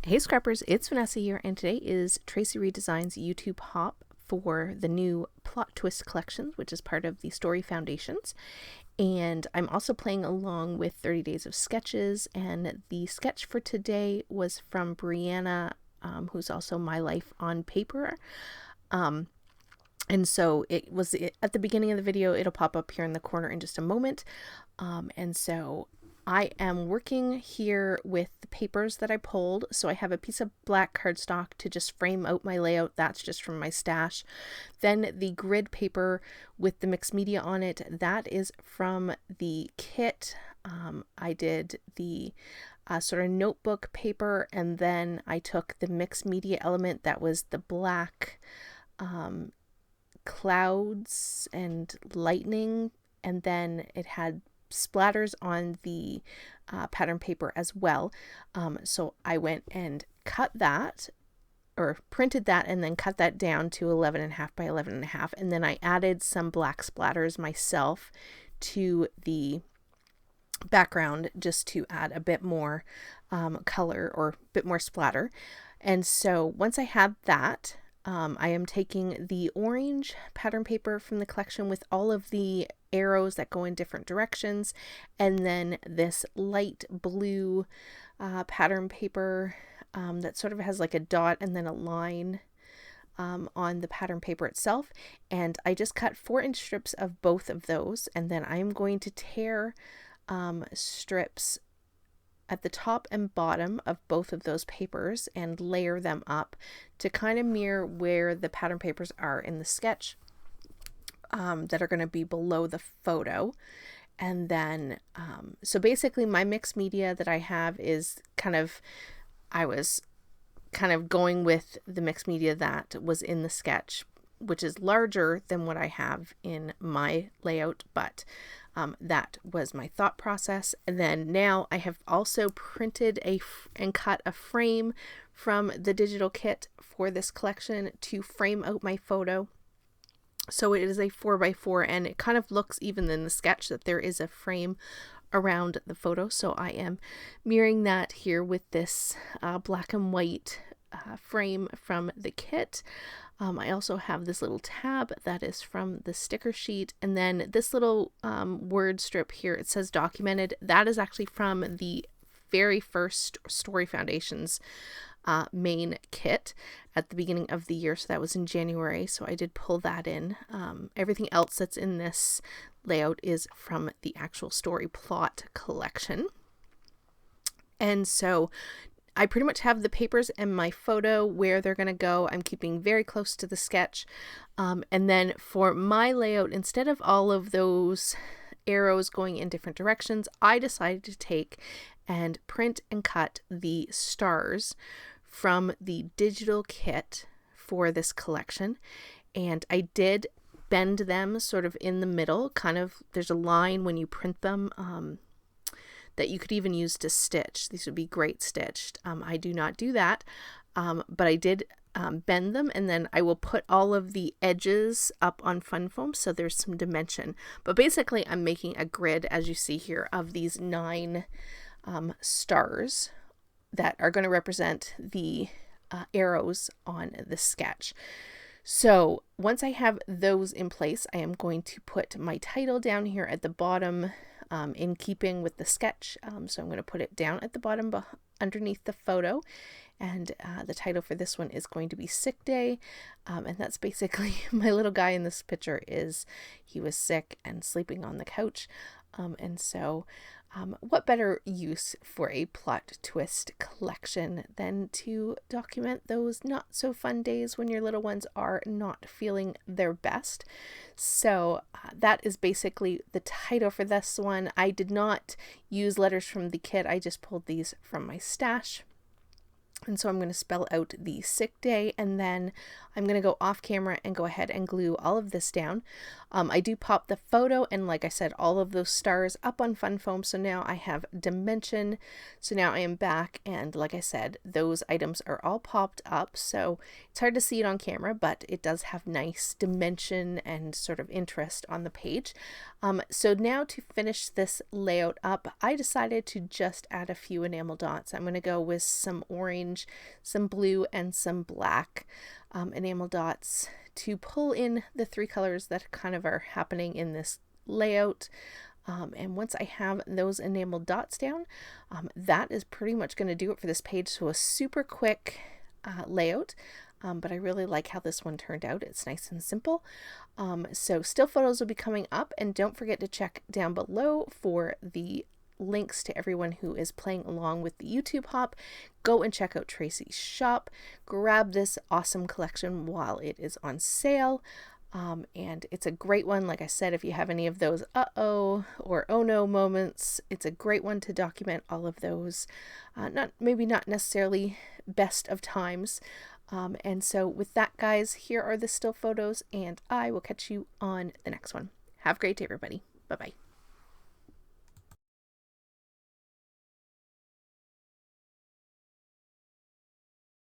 Hey Scrappers, it's Vanessa here, and today is Tracy Redesign's YouTube hop for the new Plot Twist collections, which is part of the Story Foundations. And I'm also playing along with 30 Days of Sketches, and the sketch for today was from Brianna, who's also My Life on Paper. And so it was at the beginning of the video. It'll pop up here in the corner in just a moment. And so I am working here with the papers that I pulled. So I have a piece of black cardstock to just frame out my layout. That's just from my stash. Then the grid paper with the mixed media on it, that is from the kit. I did the sort of notebook paper, and then I took the mixed media element that was the black clouds and lightning, and then it had splatters on the pattern paper as well. So I went and cut that, or printed that, and then cut that down to 11.5 by 11.5, and then I added some black splatters myself to the background just to add a bit more color or a bit more splatter. And so once I had that, I am taking the orange pattern paper from the collection with all of the arrows that go in different directions, and then this light blue pattern paper that sort of has like a dot and then a line on the pattern paper itself. And I just cut 4-inch strips of both of those, and then I'm going to tear strips at the top and bottom of both of those papers and layer them up to kind of mirror where the pattern papers are in the sketch that are going to be below the photo. And then so basically my mixed media that I have is I was kind of going with the mixed media that was in the sketch, which is larger than what I have in my layout, but that was my thought process. And then now I have also printed and cut a frame from the digital kit for this collection to frame out my photo. So it is a 4x4, and it kind of looks even in the sketch that there is a frame around the photo. So I am mirroring that here with this black and white frame from the kit. I also have this little tab that is from the sticker sheet, and then this little word strip here, it says documented. That is actually from the very first Story Foundations main kit at the beginning of the year, so that was in January, so I did pull that in. Everything else that's in this layout is from the actual story plot collection. And so I pretty much have the papers and my photo where they're going to go. I'm keeping very close to the sketch. And then for my layout, instead of all of those arrows going in different directions, I decided to take and print and cut the stars from the digital kit for this collection. And I did bend them sort of in the middle, there's a line when you print them that you could even use to stitch. These would be great stitched. I do not do that, but I did bend them, and then I will put all of the edges up on fun foam so there's some dimension. But basically I'm making a grid, as you see here, of these 9 stars that are going to represent the arrows on the sketch. So once I have those in place, I am going to put my title down here at the bottom in keeping with the sketch. So I'm going to put it down at the bottom underneath the photo. And the title for this one is going to be Sick Day. And that's basically my little guy in this picture he was sick and sleeping on the couch. And so what better use for a plot twist collection than to document those not so fun days when your little ones are not feeling their best. So that is basically the title for this one. I did not use letters from the kit. I just pulled these from my stash. And so I'm going to spell out the sick day, and then I'm going to go off camera and go ahead and glue all of this down. I do pop the photo and, like I said, all of those stars up on fun foam. So now I have dimension. So now I am back, and like I said, those items are all popped up. So it's hard to see it on camera, but it does have nice dimension and sort of interest on the page. So now to finish this layout up, I decided to just add a few enamel dots. I'm going to go with some orange orange, some blue, and some black enamel dots to pull in the 3 colors that kind of are happening in this layout. And once I have those enamel dots down, that is pretty much going to do it for this page. So a super quick layout, but I really like how this one turned out. It's nice and simple. So still photos will be coming up, and don't forget to check down below for the links to everyone who is playing along with the YouTube hop. Go and check out Tracy's shop. Grab this awesome collection while it is on sale. And it's a great one. Like I said, if you have any of those uh-oh or oh no moments, it's a great one to document all of those. Maybe not necessarily best of times. And so with that, guys, here are the still photos, and I will catch you on the next one. Have a great day, everybody. Bye-bye.